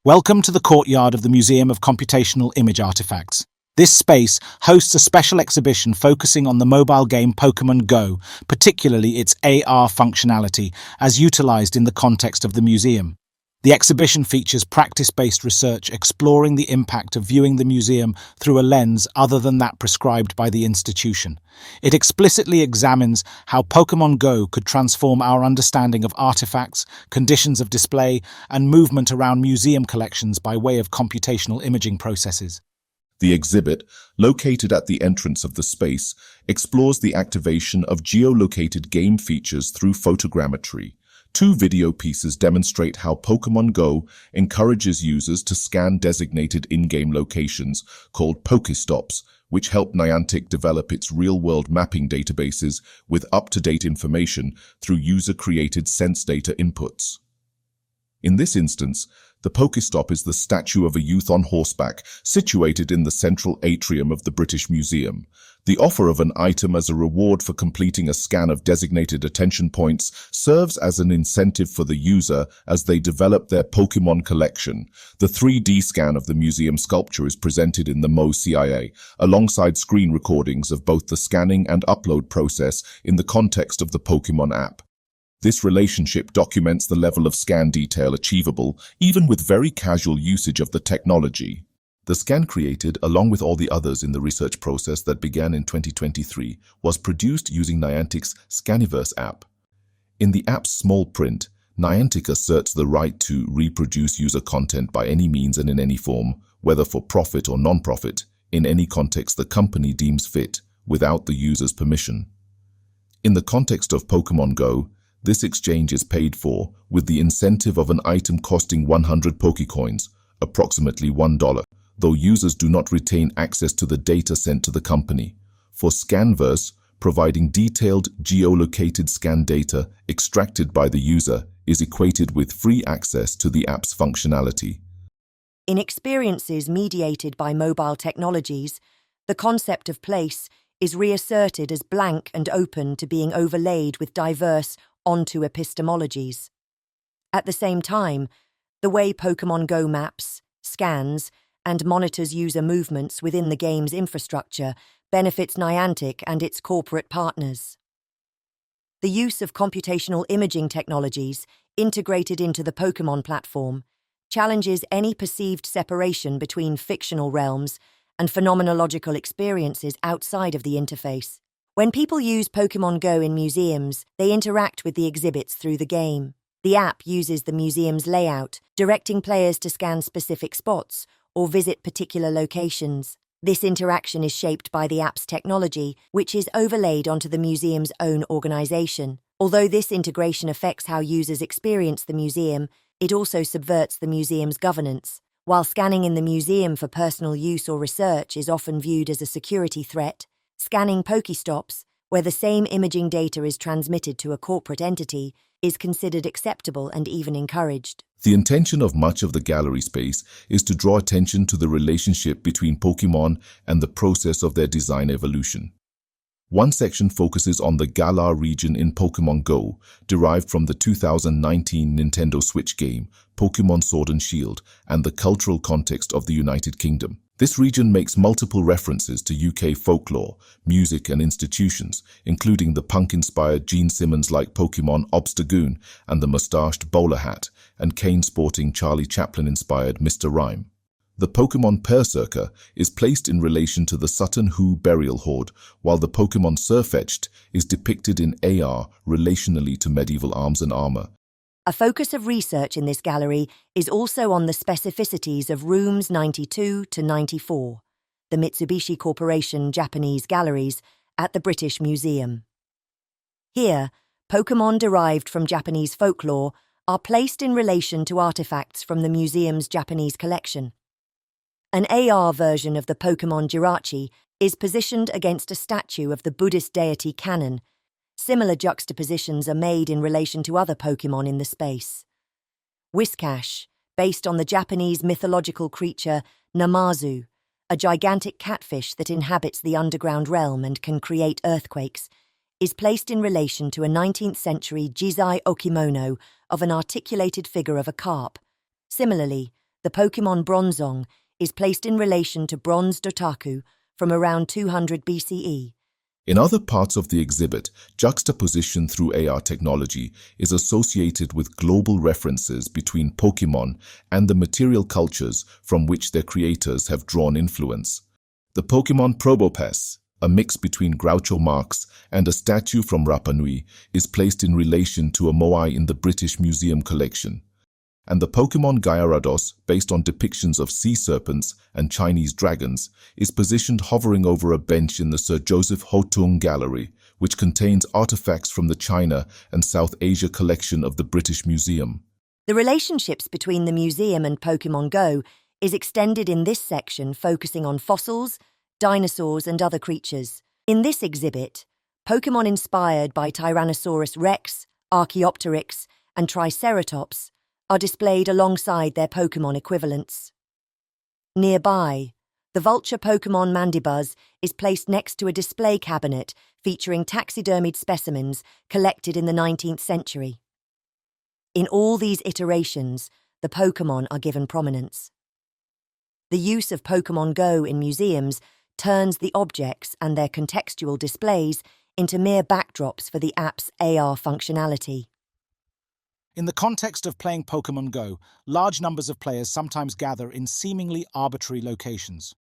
Welcome to the Courtyard of the Museum of Computational Image Artifacts. This space hosts a special exhibition focusing on the mobile game Pokémon Go, particularly its AR functionality, as utilized in the context of the museum. The exhibition features practice-based research exploring the impact of viewing the museum through a lens other than that prescribed by the institution. It explicitly examines how Pokémon Go could transform our understanding of artifacts, conditions of display, and movement around museum collections by way of computational imaging processes. The exhibit, located at the entrance of the space, explores the activation of geolocated game features through photogrammetry. Two video pieces demonstrate how Pokémon Go encourages users to scan designated in-game locations called Pokéstops, which help Niantic develop its real-world mapping databases with up-to-date information through user-created sense data inputs. In this instance, the Pokéstop is the statue of a youth on horseback situated in the central atrium of the British Museum. The offer of an item as a reward for completing a scan of designated attention points serves as an incentive for the user as they develop their Pokémon collection. The 3D scan of the museum sculpture is presented in the MoCIA, alongside screen recordings of both the scanning and upload process in the context of the Pokémon app. This relationship documents the level of scan detail achievable, even with very casual usage of the technology. The scan created, along with all the others in the research process that began in 2023, was produced using Niantic's Scaniverse app. In the app's small print, Niantic asserts the right to reproduce user content by any means and in any form, whether for profit or non-profit, in any context the company deems fit, without the user's permission. In the context of Pokémon Go, this exchange is paid for with the incentive of an item costing 100 Pokecoins, approximately $1, though users do not retain access to the data sent to the company. For Scanverse, providing detailed geolocated scan data extracted by the user is equated with free access to the app's functionality. In experiences mediated by mobile technologies, the concept of place is reasserted as blank and open to being overlaid with diverse onto epistemologies. At the same time, the way Pokémon Go maps, scans, and monitors user movements within the game's infrastructure benefits Niantic and its corporate partners. The use of computational imaging technologies integrated into the Pokémon platform challenges any perceived separation between fictional realms and phenomenological experiences outside of the interface. When people use Pokémon Go in museums, they interact with the exhibits through the game. The app uses the museum's layout, directing players to scan specific spots or visit particular locations. This interaction is shaped by the app's technology, which is overlaid onto the museum's own organization. Although this integration affects how users experience the museum, it also subverts the museum's governance. While scanning in the museum for personal use or research is often viewed as a security threat, scanning Pokéstops, where the same imaging data is transmitted to a corporate entity, is considered acceptable and even encouraged. The intention of much of the gallery space is to draw attention to the relationship between Pokémon and the process of their design evolution. One section focuses on the Galar region in Pokémon Go, derived from the 2019 Nintendo Switch game, Pokémon Sword and Shield, and the cultural context of the United Kingdom. This region makes multiple references to UK folklore, music and institutions, including the punk-inspired Gene Simmons-like Pokémon Obstagoon and the mustached bowler hat, and cane-sporting Charlie Chaplin-inspired Mr. Rhyme. The Pokémon Berserker is placed in relation to the Sutton Hoo burial horde, while the Pokémon Sirfetch'd is depicted in AR relationally to medieval arms and armor. A focus of research in this gallery is also on the specificities of rooms 92 to 94, the Mitsubishi Corporation Japanese galleries at the British Museum. Here, Pokémon derived from Japanese folklore are placed in relation to artifacts from the museum's Japanese collection. An AR version of the Pokémon Jirachi is positioned against a statue of the Buddhist deity Kannon. Similar juxtapositions are made in relation to other Pokémon in the space. Whiscash, based on the Japanese mythological creature Namazu, a gigantic catfish that inhabits the underground realm and can create earthquakes, is placed in relation to a 19th century Jizai okimono of an articulated figure of a carp. Similarly, the Pokémon Bronzong is placed in relation to bronze Dotaku from around 200 BCE. In other parts of the exhibit, juxtaposition through AR technology is associated with global references between Pokémon and the material cultures from which their creators have drawn influence. The Pokémon Probopes, a mix between Groucho Marx and a statue from Rapa Nui, is placed in relation to a moai in the British Museum collection. And the Pokémon Gyarados, based on depictions of sea serpents and Chinese dragons, is positioned hovering over a bench in the Sir Joseph Hotung Gallery, which contains artifacts from the China and South Asia collection of the British Museum. The relationships between the museum and Pokémon Go is extended in this section, focusing on fossils, dinosaurs and other creatures. In this exhibit, Pokémon inspired by Tyrannosaurus rex, Archaeopteryx and Triceratops are displayed alongside their Pokémon equivalents. Nearby, the vulture Pokémon Mandibuzz is placed next to a display cabinet featuring taxidermied specimens collected in the 19th century. In all these iterations, the Pokémon are given prominence. The use of Pokémon Go in museums turns the objects and their contextual displays into mere backdrops for the app's AR functionality. In the context of playing Pokémon Go, large numbers of players sometimes gather in seemingly arbitrary locations.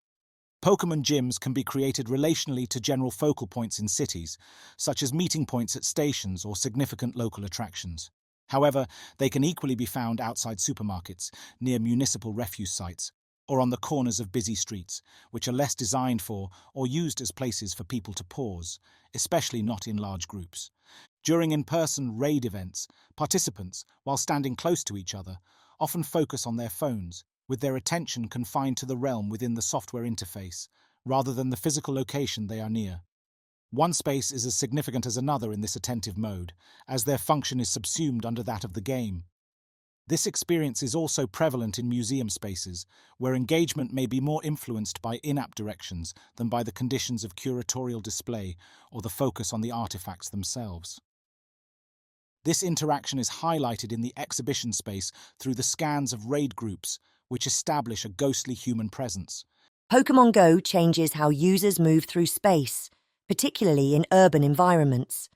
Pokémon gyms can be created relationally to general focal points in cities, such as meeting points at stations or significant local attractions. However, they can equally be found outside supermarkets, near municipal refuse sites, or on the corners of busy streets, which are less designed for or used as places for people to pause, especially not in large groups. During in-person raid events, participants, while standing close to each other, often focus on their phones, with their attention confined to the realm within the software interface, rather than the physical location they are near. One space is as significant as another in this attentive mode, as their function is subsumed under that of the game. This experience is also prevalent in museum spaces, where engagement may be more influenced by in-app directions than by the conditions of curatorial display or the focus on the artifacts themselves. This interaction is highlighted in the exhibition space through the scans of raid groups, which establish a ghostly human presence. Pokémon Go changes how users move through space, particularly in urban environments.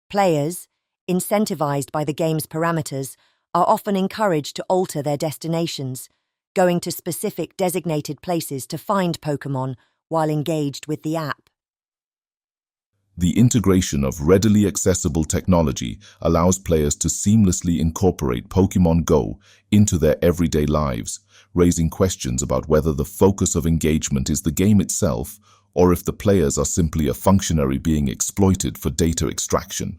Players, incentivized by the game's parameters, are often encouraged to alter their destinations, going to specific designated places to find Pokémon while engaged with the app. The integration of readily accessible technology allows players to seamlessly incorporate Pokémon Go into their everyday lives, raising questions about whether the focus of engagement is the game itself or if the players are simply a functionary being exploited for data extraction.